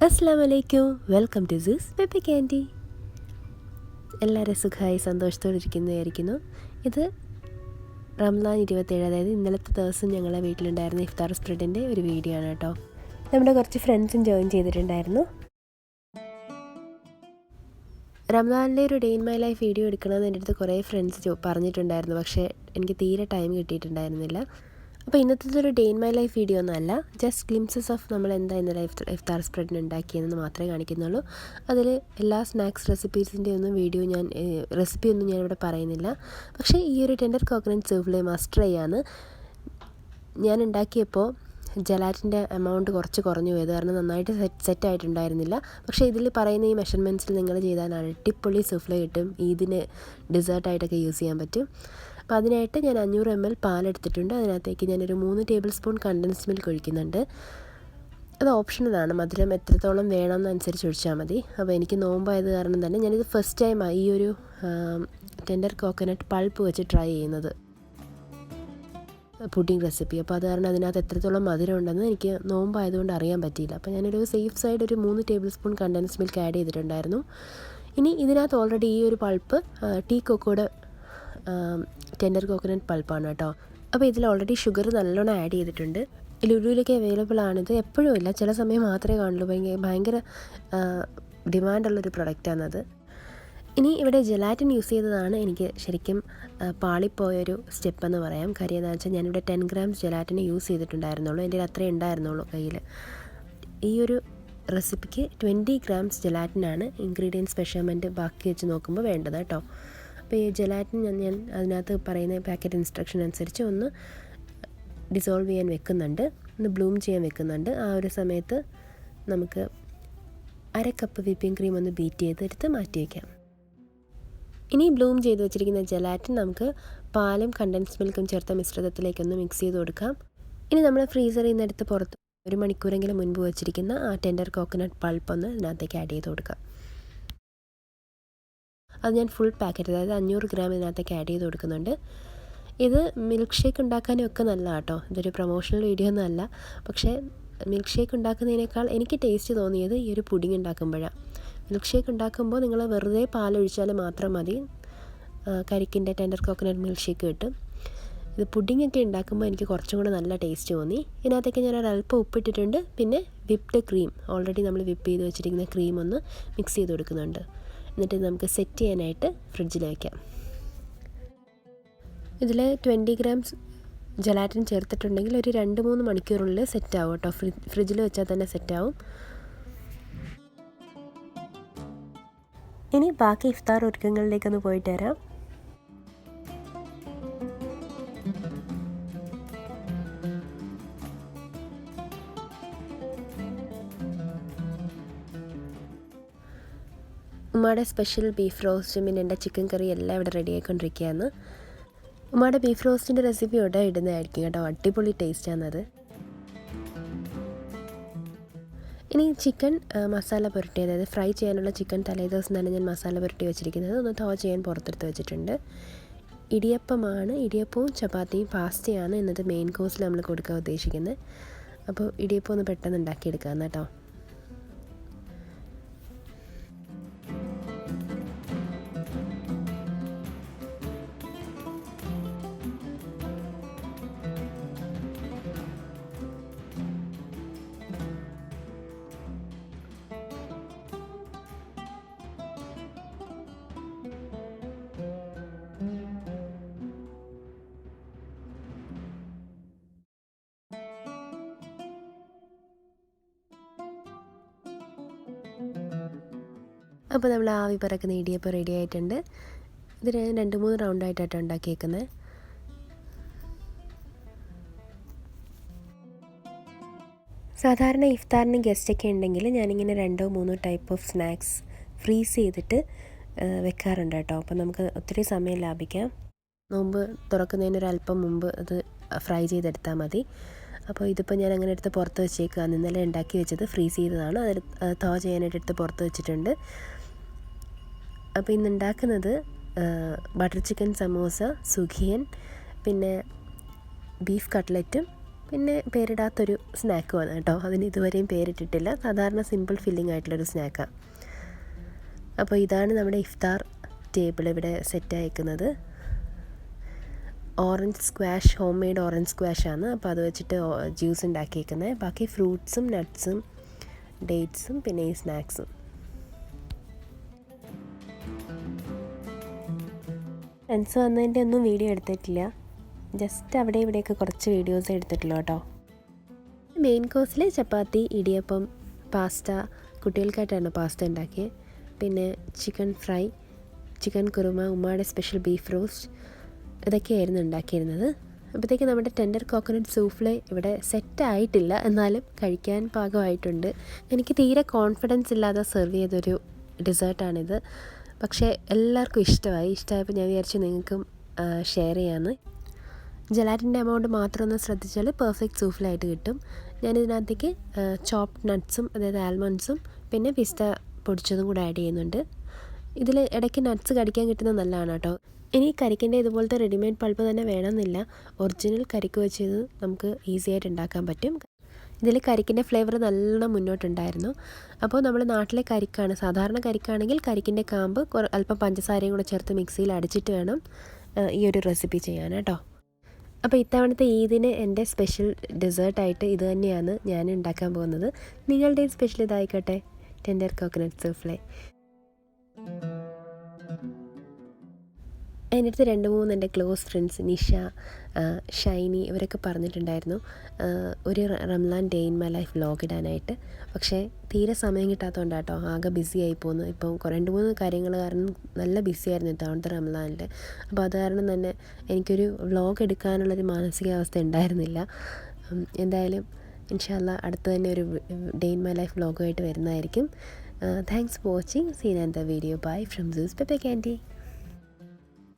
അസ്സലാമലൈക്കും, welcome to sis peppy candy. എല്ലാവരും സുഖമായി സന്തോഷത്തോടെ ഇരിക്കുന്നതായിരിക്കുന്നു. ഇത് റംസാൻ 27, അതായത് ഇന്നലത്തെ ദിവസം ഞങ്ങളെ വീട്ടിലുണ്ടായിരുന്ന ഇഫ്താർ സ്പ്രെഡിൻ്റെ ഒരു വീഡിയോ ആണ് കേട്ടോ. നമ്മുടെ കുറച്ച് ഫ്രണ്ട്സും ജോയിൻ ചെയ്തിട്ടുണ്ടായിരുന്നു. റംസാനിലെ ഒരു day in my life video എടുക്കണമെന്ന് എൻ്റെ അടുത്ത് കുറേ ഫ്രണ്ട്സ് പറഞ്ഞിട്ടുണ്ടായിരുന്നു, പക്ഷേ എനിക്ക് തീരെ ടൈം കിട്ടിയിട്ടുണ്ടായിരുന്നില്ല. അപ്പോൾ ഇന്നത്തെ ഒരു day in my life video ഒന്നുമല്ല, ജസ്റ്റ് ഗ്ലിംസസ് ഓഫ് നമ്മൾ എന്താ ഇന്നലെ ഇഫ്താർ സ്പ്രെഡിന് ഉണ്ടാക്കിയതെന്ന് മാത്രമേ കാണിക്കുന്നുള്ളൂ. അതിൽ എല്ലാ സ്നാക്സ് റെസിപ്പീസിൻ്റെ ഒന്നും റെസിപ്പിയൊന്നും ഞാനിവിടെ പറയുന്നില്ല. പക്ഷേ ഈ ഒരു ടെൻഡർ കോക്കനട്ട് സൂഫ്ലെ മസ്റ്റ് ട്രൈ ആണ്. ഞാൻ ഉണ്ടാക്കിയപ്പോൾ ജലാറ്റിൻ്റെ എമൗണ്ട് കുറച്ച് കുറഞ്ഞു പോയത് കാരണം നന്നായിട്ട് സെറ്റായിട്ടുണ്ടായിരുന്നില്ല. പക്ഷേ ഇതിൽ പറയുന്ന ഈ മെഷർമെൻറ്റ്സിൽ നിങ്ങൾ ചെയ്താൽ അടിപൊളി സൂഫ്ലെ കിട്ടും. ഇതിന് ഡെസേർട്ടായിട്ടൊക്കെ യൂസ് ചെയ്യാൻ പറ്റും. അപ്പോൾ അതിനായിട്ട് ഞാൻ 500 ml പാലെടുത്തിട്ടുണ്ട്. അതിനകത്തേക്ക് ഞാനൊരു 3 ടേബിൾ സ്പൂൺ കണ്ടൻസ്ഡ് മിൽക്ക് ഒഴിക്കുന്നുണ്ട്. അത് ഓപ്ഷണലാണ്, മധുരം എത്രത്തോളം വേണമെന്നനുസരിച്ച് ഒഴിച്ചാൽ മതി. അപ്പോൾ എനിക്ക് നോമ്പായത് കാരണം തന്നെ ഞാനിത് ഫസ്റ്റ് ടൈമാണ് ഈ ഒരു ടെൻഡർ കോക്കനട്ട് പൾപ്പ് വെച്ച് ട്രൈ ചെയ്യുന്നത്, പുഡിംഗ് റെസിപ്പി. അപ്പോൾ അത് കാരണം അതിനകത്ത് എത്രത്തോളം മധുരം ഉണ്ടെന്ന് എനിക്ക് നോമ്പായതുകൊണ്ട് അറിയാൻ പറ്റിയില്ല. അപ്പോൾ ഞാനൊരു സേഫ് സൈഡ് ഒരു 3 table spoon condensed milk add ചെയ്തിട്ടുണ്ടായിരുന്നു. ഇനി ഇതിനകത്ത് ഓൾറെഡി ഈ ഒരു പൾപ്പ് ടീ കൊക്കോയുടെ ടെൻഡർ കോക്കനട്ട് പൾപ്പാണ് കേട്ടോ. അപ്പോൾ ഇതിൽ ഓൾറെഡി ഷുഗർ നല്ലോണം ആഡ് ചെയ്തിട്ടുണ്ട്. ലുലുവിലൊക്കെ അവൈലബിൾ ആണിത്, എപ്പോഴും ഇല്ല, ചില സമയം മാത്രമേ കാണുള്ളൂ. ഭയങ്കര ഡിമാൻഡുള്ളൊരു പ്രൊഡക്റ്റാണത്. ഇനി ഇവിടെ ജലാറ്റിൻ യൂസ് ചെയ്തതാണ് എനിക്ക് ശരിക്കും പാളിപ്പോയൊരു സ്റ്റെപ്പെന്ന് പറയാം. കാര്യം എന്താണെന്ന് വെച്ചാൽ ഞാനിവിടെ 10 grams ജലാറ്റിന് യൂസ് ചെയ്തിട്ടുണ്ടായിരുന്നുള്ളൂ. എൻ്റെ അത്രേ ഉണ്ടായിരുന്നുള്ളൂ കയ്യിൽ. ഈ ഒരു റെസിപ്പിക്ക് 20 grams ജലാറ്റിനാണ് ഇൻഗ്രീഡിയൻസ് മെഷർമെൻറ്റ് ബാക്കി വെച്ച് നോക്കുമ്പോൾ വേണ്ടത് കേട്ടോ. അപ്പോൾ ഈ ജലാറ്റിൻ ഞാൻ അതിനകത്ത് പറയുന്ന പാക്കറ്റ് ഇൻസ്ട്രക്ഷൻ അനുസരിച്ച് ഒന്ന് ഡിസോൾവ് ചെയ്യാൻ വെക്കുന്നുണ്ട്, ഒന്ന് ബ്ലൂം ചെയ്യാൻ വെക്കുന്നുണ്ട്. ആ ഒരു സമയത്ത് നമുക്ക് 1/2 കപ്പ് വിപ്പിംഗ് ക്രീം ഒന്ന് ബീറ്റ് ചെയ്തെടുത്ത് മാറ്റി വയ്ക്കാം. ഇനി ബ്ലൂം ചെയ്ത് വെച്ചിരിക്കുന്ന ജലാറ്റിൻ നമുക്ക് പാലും കണ്ടൻസ്ഡ് മിൽക്കും ചേർത്ത മിശ്രിതത്തിലേക്കൊന്ന് മിക്സ് ചെയ്ത് കൊടുക്കാം. ഇനി നമ്മൾ ഫ്രീസറിൽ നിന്ന് എടുത്ത് പുറത്ത് 1 മണിക്കൂറെങ്കിലും മുൻപ് വെച്ചിരിക്കുന്ന ആ ടെൻഡർ കോക്കനട്ട് പൾപ്പ് ഒന്ന് ഇതിനകത്തേക്ക് ആഡ് ചെയ്ത് കൊടുക്കാം. അത് ഞാൻ ഫുൾ പാക്കറ്റ്, അതായത് 500 gram ഇതിനകത്തേക്ക് ആഡ് ചെയ്ത് കൊടുക്കുന്നുണ്ട്. ഇത് മിൽക്ക് ഷേക്ക് ഉണ്ടാക്കാനും ഒക്കെ നല്ലതാണ് കേട്ടോ. ഇതൊരു പ്രൊമോഷണൽ വീഡിയോ ഒന്നും അല്ല, പക്ഷേ മിൽക്ക് ഷേക്ക് ഉണ്ടാക്കുന്നതിനേക്കാൾ എനിക്ക് ടേസ്റ്റ് തോന്നിയത് ഈ ഒരു പുഡിംഗ് ഉണ്ടാക്കുമ്പോഴാണ്. മിൽക്ക് ഷേക്ക് ഉണ്ടാക്കുമ്പോൾ നിങ്ങൾ വെറുതെ പാലൊഴിച്ചാൽ മാത്രം മതി, കരിക്കിൻ്റെ ടെൻഡർ കോക്കനട്ട് മിൽക്ക് ഷേക്ക് കിട്ടും. ഇത് പുഡിംഗ് ഒക്കെ ഉണ്ടാക്കുമ്പോൾ എനിക്ക് കുറച്ചും കൂടെ നല്ല ടേസ്റ്റ് തോന്നി. ഇതിനകത്തേക്ക് ഞാൻ ഒരല്പം ഉപ്പിട്ടിട്ടുണ്ട്. പിന്നെ വിപ്ഡ് ക്രീം, ഓൾറെഡി നമ്മൾ വിപ്പ് ചെയ്ത് വെച്ചിരിക്കുന്ന ക്രീം ഒന്ന് മിക്സ് ചെയ്ത് കൊടുക്കുന്നുണ്ട്. എന്നിട്ട് നമുക്ക് സെറ്റ് ചെയ്യാനായിട്ട് ഫ്രിഡ്ജിൽ വയ്ക്കാം. ഇതിൽ 20 grams ജലാറ്റിൻ ചേർത്തിട്ടുണ്ടെങ്കിൽ ഒരു 2-3 മണിക്കൂറിനുള്ളിൽ സെറ്റാവും കേട്ടോ. ഫ്രിഡ്ജിൽ വെച്ചാൽ തന്നെ സെറ്റാവും. ഇനി ബാക്കി ഇഫ്താർ ഒരുക്കങ്ങളിലേക്കൊന്ന് പോയിട്ട് വരാം. ഉമ്മയുടെ സ്പെഷ്യൽ ബീഫ് റോസ്റ്റും പിന്നെ എൻ്റെ ചിക്കൻ കറി എല്ലാം ഇവിടെ റെഡി ആയിക്കൊണ്ടിരിക്കുകയാണ്. ഉമ്മയുടെ ബീഫ് റോസ്റ്റിൻ്റെ റെസിപ്പി ഇവിടെ ഇടുന്നതായിരിക്കും കേട്ടോ, അടിപൊളി ടേസ്റ്റാണത്. ഇനി ചിക്കൻ മസാല പുരട്ടി, അതായത് ഫ്രൈ ചെയ്യാനുള്ള ചിക്കൻ തലേദിവസം തന്നെ ഞാൻ മസാല പുരട്ടി വെച്ചിരിക്കുന്നത് ഒന്ന് തവ ചെയ്യാൻ പുറത്തെടുത്ത് വെച്ചിട്ടുണ്ട്. ഇടിയപ്പവും ചപ്പാത്തിയും പാസ്തയാണ് ഇന്നത്തെ മെയിൻ കോഴ്സിൽ നമ്മൾ കൊടുക്കാൻ ഉദ്ദേശിക്കുന്നത്. അപ്പോൾ ഇടിയപ്പം ഒന്ന് പെട്ടെന്ന് ഉണ്ടാക്കിയെടുക്കാം കേട്ടോ. അപ്പോൾ നമ്മൾ ആവി പറക്കുന്ന ഇടിയപ്പം റെഡി ആയിട്ടുണ്ട്. ഇത് 2-3 റൗണ്ടായിട്ടാണ് ഉണ്ടാക്കിയേക്കുന്നത്. സാധാരണ ഇഫ്താറിന് ഗസ്റ്റൊക്കെ ഉണ്ടെങ്കിൽ ഞാനിങ്ങനെ 2-3 ടൈപ്പ് ഓഫ് സ്നാക്സ് ഫ്രീസ് ചെയ്തിട്ട് വെക്കാറുണ്ട് കേട്ടോ. അപ്പോൾ നമുക്ക് ഒത്തിരി സമയം ലാഭിക്കാം. നോമ്പ് തുറക്കുന്നതിനൊരല്പം മുമ്പ് അത് ഫ്രൈ ചെയ്തെടുത്താൽ മതി. അപ്പോൾ ഇതിപ്പോൾ ഞാൻ അങ്ങനെ എടുത്ത് പുറത്ത് വെച്ചേക്കുകയാണ്. ഇന്നലെ ഉണ്ടാക്കി വെച്ചത് ഫ്രീസ് ചെയ്തതാണ്. അത് തവ ചെയ്യാനായിട്ട് എടുത്ത് പുറത്ത് വെച്ചിട്ടുണ്ട്. അപ്പോൾ ഇന്ന് ഉണ്ടാക്കുന്നത് ബട്ടർ ചിക്കൻ സമോസ, സുഖിയൻ, പിന്നെ ബീഫ് കട്ട്ലറ്റും പിന്നെ പേരിടാത്തൊരു സ്നാക്കുമാണ് കേട്ടോ. അതിന് ഇതുവരെയും പേരിട്ടിട്ടില്ല. സാധാരണ സിമ്പിൾ ഫില്ലിംഗ് ആയിട്ടുള്ളൊരു സ്നാക്കാണ്. അപ്പോൾ ഇതാണ് നമ്മുടെ ഇഫ്താർ ടേബിൾ ഇവിടെ സെറ്റ് അയക്കുന്നത്. Orange squash, home made orange സ്ക്വാഷാണ്. അപ്പോൾ അത് വെച്ചിട്ട് ജ്യൂസ് ഉണ്ടാക്കിയേക്കുന്നത്. ബാക്കി ഫ്രൂട്ട്സും നട്ട്സും ഡേറ്റ്സും പിന്നെ ഈ സ്നാക്സും. ഫ്രണ്ട്സ് വന്നതിൻ്റെ ഒന്നും വീഡിയോ എടുത്തിട്ടില്ല. ജസ്റ്റ് അവിടെ ഇവിടെയൊക്കെ കുറച്ച് വീഡിയോസ് എടുത്തിട്ടുള്ളൂ കേട്ടോ. മെയിൻ കോഴ്സിൽ ചപ്പാത്തി, ഇടിയപ്പം, പാസ്ത, കുട്ടികൾക്കായിട്ടാണ് പാസ്ത ഉണ്ടാക്കിയത്. പിന്നെ ചിക്കൻ ഫ്രൈ, ചിക്കൻ കുറുമ, ഉമ്മയുടെ സ്പെഷ്യൽ ബീഫ് റോസ്റ്റ്, ഇതൊക്കെയായിരുന്നു ഉണ്ടാക്കിയിരുന്നത്. അപ്പോഴത്തേക്ക് നമ്മുടെ ടെൻഡർ കോക്കനട്ട് സൂഫ്ലെ ഇവിടെ സെറ്റായിട്ടില്ല, എന്നാലും കഴിക്കാൻ പാകമായിട്ടുണ്ട്. എനിക്ക് തീരെ കോൺഫിഡൻസ് ഇല്ലാതെ സെർവ് ചെയ്തൊരു ഡെസേർട്ടാണിത്. പക്ഷേ എല്ലാവർക്കും ഇഷ്ടമായപ്പോൾ ഞാൻ വിചാരിച്ചു നിങ്ങൾക്കും ഷെയർ ചെയ്യാമെന്ന്. ജലാറ്റിൻ്റെ എമൗണ്ട് മാത്രം ഒന്ന് ശ്രദ്ധിച്ചാൽ പെർഫെക്റ്റ് സൂഫ്ലായിട്ട് കിട്ടും. ഞാനിതിനകത്തേക്ക് ചോപ്ഡ് നട്ട്സും, അതായത് ആൽമണ്ട്സും പിന്നെ പിസ്ത പൊടിച്ചതും കൂടെ ആഡ് ചെയ്യുന്നുണ്ട്. ഇതിൽ ഇടയ്ക്ക് നട്ട്സ് കടിക്കാൻ കിട്ടുന്നത് നല്ലതാണ് കേട്ടോ. ഇനി കരിക്കിൻ്റെ ഇതുപോലത്തെ റെഡിമെയ്ഡ് പൾപ്പ് തന്നെ വേണമെന്നില്ല. ഒറിജിനൽ കരിക്ക് വെച്ചത് നമുക്ക് ഈസി ആയിട്ട് ഉണ്ടാക്കാൻ പറ്റും. ഇതിൽ കരിക്കിൻ്റെ ഫ്ലേവർ നല്ലോണം മുന്നോട്ടുണ്ടായിരുന്നു. അപ്പോൾ നമ്മൾ നാട്ടിലെ കരിക്കാണ്. സാധാരണ കരിക്കാണെങ്കിൽ കരിക്കിൻ്റെ കാമ്പ് അല്പം പഞ്ചസാരയും കൂടെ ചേർത്ത് മിക്സിയിൽ അടിച്ചിട്ട് വേണം ഈ ഒരു റെസിപ്പി ചെയ്യാൻ കേട്ടോ. അപ്പോൾ ഇത്തവണത്തെ ഈദിന് എൻ്റെ സ്പെഷ്യൽ ഡെസേർട്ടായിട്ട് ഇത് തന്നെയാണ് ഞാൻ ഉണ്ടാക്കാൻ പോകുന്നത്. നിങ്ങളുടെയും സ്പെഷ്യൽ ഇതായിക്കോട്ടെ, ടെൻഡർ കോക്കനട്ട് സൂഫ്ലെ. എൻ്റെ അടുത്ത് 2-3 എൻ്റെ ക്ലോസ് ഫ്രണ്ട്സ് നിഷ, ഷൈനി ഇവരൊക്കെ പറഞ്ഞിട്ടുണ്ടായിരുന്നു ഒരു Ramadan day in my life vlog ഇടാനായിട്ട്. പക്ഷേ തീരെ സമയം കിട്ടാത്തതുകൊണ്ട് കേട്ടോ ആകെ ബിസി ആയി പോകുന്നു. ഇപ്പം 2-3 കാര്യങ്ങൾ കാരണം നല്ല ബിസി ആയിരുന്നു ഇത്തവണത്തെ റംലാനിൽ. അപ്പോൾ അത് കാരണം തന്നെ എനിക്കൊരു വ്ലോഗ് എടുക്കാനുള്ളൊരു മാനസികാവസ്ഥ ഉണ്ടായിരുന്നില്ല. എന്തായാലും ഇൻഷാ അല്ലാ അടുത്ത് തന്നെ ഒരു ഡേ ഇൻ മൈ ലൈഫ് വ്ലോഗുമായിട്ട് വരുന്നതായിരിക്കും. Thanks for watching. Seen and the video. Bye from സൂസ് പെപ്പെ കാൻഡി.